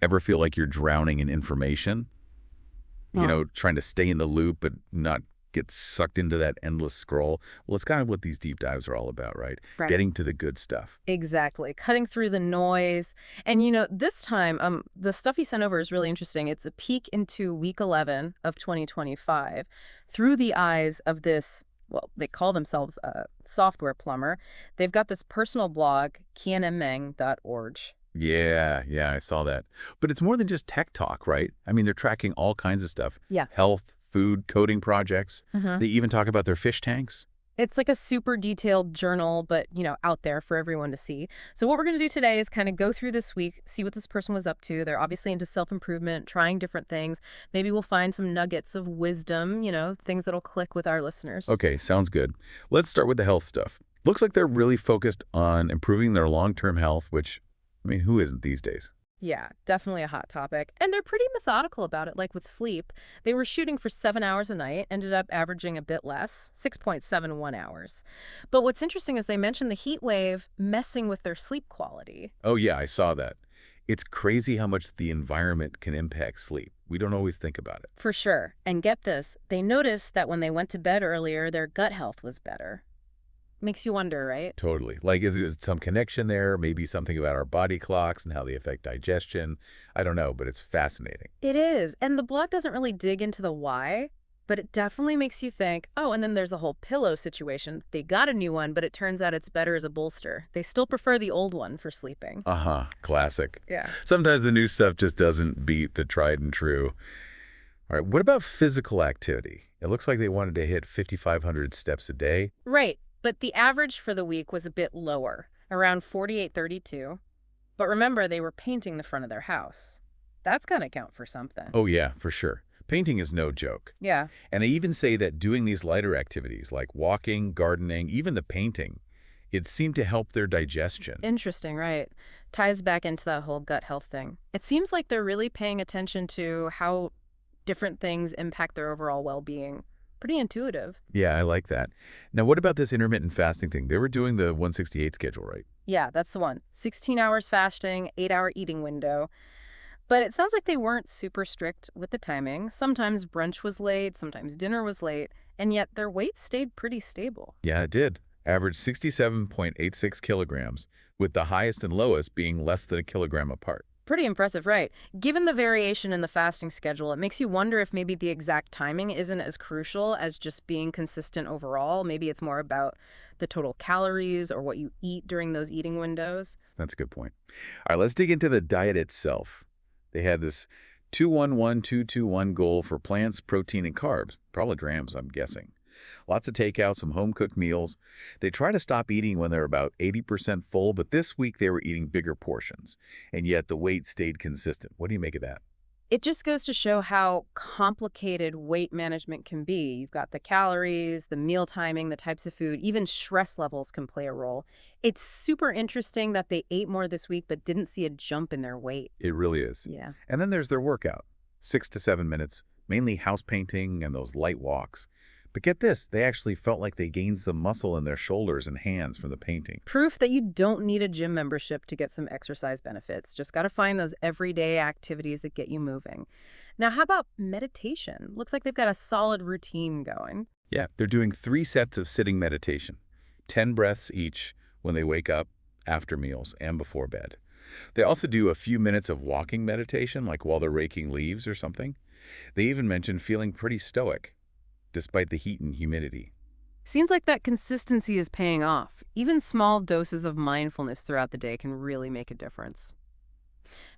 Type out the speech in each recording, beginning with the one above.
Ever feel like you're drowning in information? Huh. Trying to stay in the loop but not get sucked into that endless scroll? Well, it's kind of what these deep dives are all about, right? Right. Getting to the good stuff. Exactly. Cutting through the noise. And this time, the stuff he sent over is really interesting. It's a peek into week 11 of 2025 through the eyes of this, well, they call themselves a software plumber. They've got this personal blog, kianmeng.org. Yeah, I saw that. But it's more than just tech talk, right? I mean, they're tracking all kinds of stuff. Yeah. Health, food, coding projects. Mhm. They even talk about their fish tanks. It's like a super detailed journal, but, out there for everyone to see. So what we're going to do today is kind of go through this week, see what this person was up to. They're obviously into self-improvement, trying different things. Maybe we'll find some nuggets of wisdom, things that'll click with our listeners. Okay, sounds good. Let's start with the health stuff. Looks like they're really focused on improving their long-term health, which, I mean, who isn't these days? Yeah, definitely a hot topic. And they're pretty methodical about it, like with sleep. They were shooting for 7 hours a night, ended up averaging a bit less, 6.71 hours. But what's interesting is they mentioned the heat wave messing with their sleep quality. Oh, yeah, I saw that. It's crazy how much the environment can impact sleep. We don't always think about it. For sure. And get this, they noticed that when they went to bed earlier, their gut health was better. Makes you wonder, right? Totally. Like, is some connection there? Maybe something about our body clocks and how they affect digestion? I don't know, but it's fascinating. It is. And the blog doesn't really dig into the why, but it definitely makes you think, oh, and then there's a whole pillow situation. They got a new one, but it turns out it's better as a bolster. They still prefer the old one for sleeping. Uh-huh. Classic. Yeah. Sometimes the new stuff just doesn't beat the tried and true. All right, what about physical activity? It looks like they wanted to hit 5,500 steps a day. Right. But the average for the week was a bit lower, around 4832. But remember, they were painting the front of their house. That's going to count for something. Oh, yeah, for sure. Painting is no joke. Yeah. And they even say that doing these lighter activities like walking, gardening, even the painting, it seemed to help their digestion. Interesting, right? Ties back into that whole gut health thing. It seems like they're really paying attention to how different things impact their overall well-being. Pretty intuitive. Yeah, I like that. Now, what about this intermittent fasting thing? They were doing the 168 schedule, right? Yeah, that's the one. 16 hours fasting, 8-hour eating window. But it sounds like they weren't super strict with the timing. Sometimes brunch was late, sometimes dinner was late, and yet their weight stayed pretty stable. Yeah, it did. Averaged 67.86 kilograms, with the highest and lowest being less than a kilogram apart. Pretty impressive, right? Given the variation in the fasting schedule, it makes you wonder if maybe the exact timing isn't as crucial as just being consistent overall. Maybe it's more about the total calories or what you eat during those eating windows. That's a good point. All right, let's dig into the diet itself. They had this 2-1-1-2-2-1 goal for plants, protein, and carbs. Probably grams, I'm guessing. Lots of takeout, some home-cooked meals. They try to stop eating when they're about 80% full, but this week they were eating bigger portions, and yet the weight stayed consistent. What do you make of that? It just goes to show how complicated weight management can be. You've got the calories, the meal timing, the types of food, even stress levels can play a role. It's super interesting that they ate more this week but didn't see a jump in their weight. It really is. Yeah. And then there's their workout, 6 to 7 minutes, mainly house painting and those light walks. But get this, they actually felt like they gained some muscle in their shoulders and hands from the painting. Proof that you don't need a gym membership to get some exercise benefits. Just got to find those everyday activities that get you moving. Now, how about meditation? Looks like they've got a solid routine going. Yeah, they're doing 3 sets of sitting meditation, 10 breaths each when they wake up, after meals, and before bed. They also do a few minutes of walking meditation, like while they're raking leaves or something. They even mentioned feeling pretty stoic, despite the heat and humidity. Seems like that consistency is paying off. Even small doses of mindfulness throughout the day can really make a difference.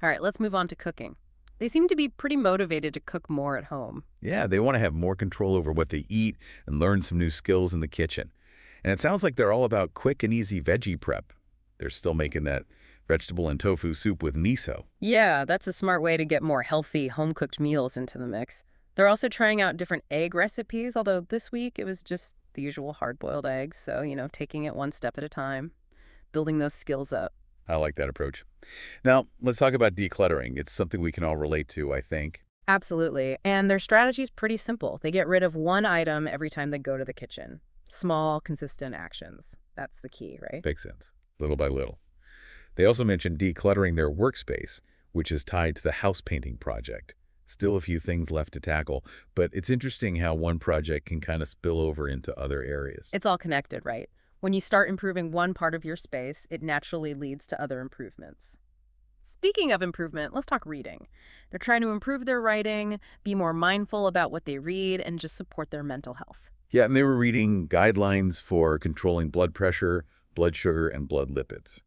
All right, let's move on to cooking. They seem to be pretty motivated to cook more at home. Yeah, they want to have more control over what they eat and learn some new skills in the kitchen. And it sounds like they're all about quick and easy veggie prep. They're still making that vegetable and tofu soup with miso. Yeah, that's a smart way to get more healthy, home-cooked meals into the mix. They're also trying out different egg recipes, although this week it was just the usual hard-boiled eggs. So, taking it one step at a time, building those skills up. I like that approach. Now, let's talk about decluttering. It's something we can all relate to, I think. Absolutely. And their strategy is pretty simple. They get rid of one item every time they go to the kitchen. Small, consistent actions. That's the key, right? Makes sense, little by little. They also mentioned decluttering their workspace, which is tied to the house painting project. Still a few things left to tackle, but it's interesting how one project can kind of spill over into other areas. It's all connected, right? When you start improving one part of your space, it naturally leads to other improvements. Speaking of improvement, let's talk reading. They're trying to improve their writing, be more mindful about what they read, and just support their mental health. Yeah, and they were reading guidelines for controlling blood pressure, blood sugar, and blood lipids,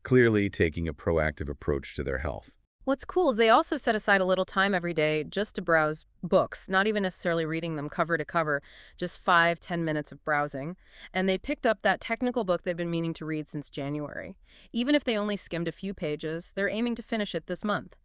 clearly taking a proactive approach to their health. What's cool is they also set aside a little time every day just to browse books, not even necessarily reading them cover to cover, just 5–10 minutes of browsing. And they picked up that technical book they've been meaning to read since January. Even if they only skimmed a few pages, they're aiming to finish it this month.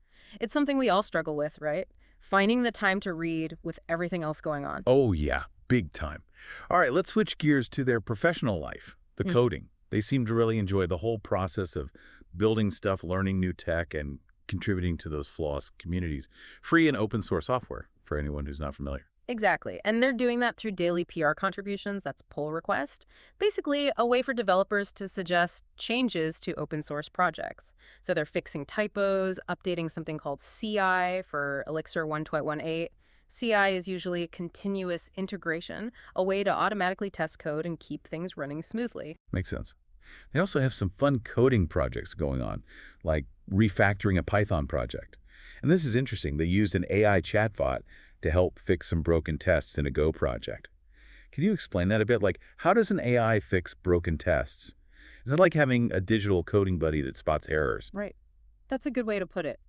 It's something we all struggle with, right? Finding the time to read with everything else going on. Oh, yeah, big time. All right, let's switch gears to their professional life, the coding. They seem to really enjoy the whole process of building stuff, learning new tech, and contributing to those flawless communities. Free and open source software for anyone who's not familiar. Exactly. And they're doing that through daily PR contributions, that's pull request. Basically, a way for developers to suggest changes to open source projects. So they're fixing typos, updating something called CI for Elixir 1.18. CI is usually continuous integration, a way to automatically test code and keep things running smoothly. Makes sense. They also have some fun coding projects going on, like refactoring a Python project. And this is interesting. They used an AI chatbot to help fix some broken tests in a Go project. Can you explain that a bit? Like, how does an AI fix broken tests? Is it like having a digital coding buddy that spots errors? Right. That's a good way to put it.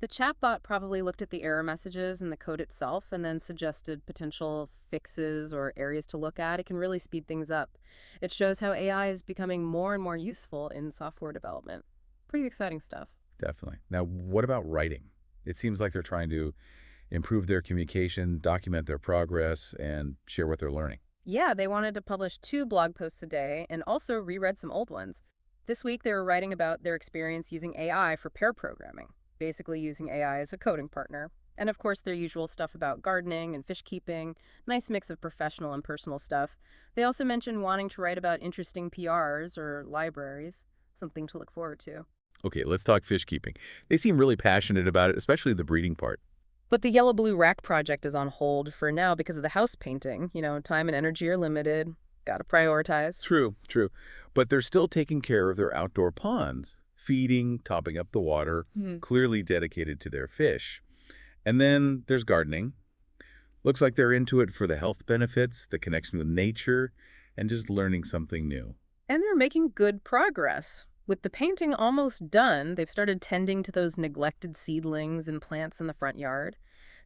The chatbot probably looked at the error messages and the code itself and then suggested potential fixes or areas to look at. It can really speed things up. It shows how AI is becoming more and more useful in software development. Pretty exciting stuff. Definitely. Now, what about writing? It seems like they're trying to improve their communication, document their progress, and share what they're learning. Yeah, they wanted to publish 2 blog posts a day and also reread some old ones. This week, they were writing about their experience using AI for pair programming, basically using AI as a coding partner. And of course, their usual stuff about gardening and fish keeping, nice mix of professional and personal stuff. They also mentioned wanting to write about interesting PRs or libraries, something to look forward to. Okay, let's talk fish keeping. They seem really passionate about it, especially the breeding part. But the Yellow-Blue Rack project is on hold for now because of the house painting. Time and energy are limited. Gotta prioritize. True, true. But they're still taking care of their outdoor ponds, feeding, topping up the water, clearly dedicated to their fish. And then there's gardening. Looks like they're into it for the health benefits, the connection with nature, and just learning something new. And they're making good progress. With the painting almost done, they've started tending to those neglected seedlings and plants in the front yard.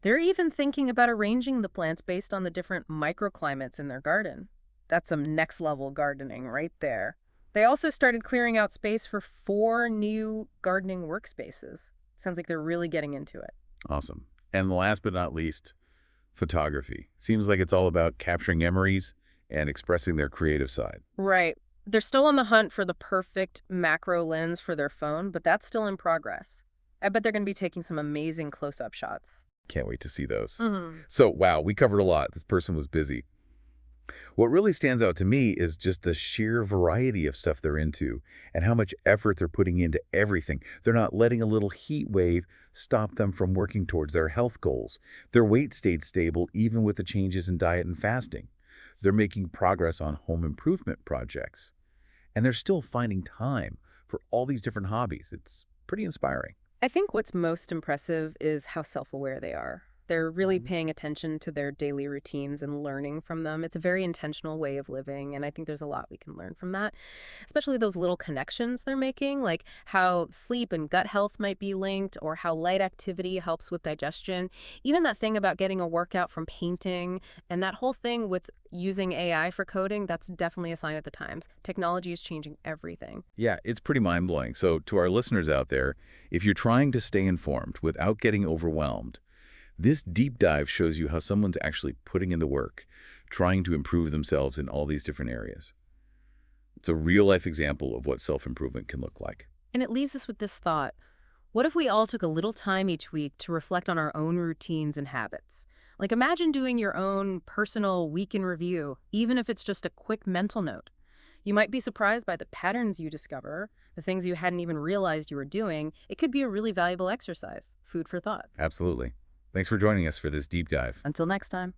They're even thinking about arranging the plants based on the different microclimates in their garden. That's some next-level gardening right there. They also started clearing out space for 4 new gardening workspaces. Sounds like they're really getting into it. Awesome. And last but not least, photography. Seems like it's all about capturing memories and expressing their creative side. Right. They're still on the hunt for the perfect macro lens for their phone, but that's still in progress. I bet they're going to be taking some amazing close-up shots. Can't wait to see those. So, wow, we covered a lot. This person was busy. What really stands out to me is just the sheer variety of stuff they're into and how much effort they're putting into everything. They're not letting a little heat wave stop them from working towards their health goals. Their weight stayed stable even with the changes in diet and fasting. They're making progress on home improvement projects. And they're still finding time for all these different hobbies. It's pretty inspiring. I think what's most impressive is how self-aware they are. They're really paying attention to their daily routines and learning from them. It's a very intentional way of living, and I think there's a lot we can learn from that, especially those little connections they're making, like how sleep and gut health might be linked or how light activity helps with digestion. Even that thing about getting a workout from painting and that whole thing with using AI for coding, that's definitely a sign of the times. Technology is changing everything. Yeah, it's pretty mind-blowing. So to our listeners out there, if you're trying to stay informed without getting overwhelmed, this deep dive shows you how someone's actually putting in the work, trying to improve themselves in all these different areas. It's a real-life example of what self-improvement can look like. And it leaves us with this thought. What if we all took a little time each week to reflect on our own routines and habits? Like imagine doing your own personal week in review, even if it's just a quick mental note. You might be surprised by the patterns you discover, the things you hadn't even realized you were doing, it could be a really valuable exercise. Food for thought. Absolutely. Thanks for joining us for this deep dive. Until next time.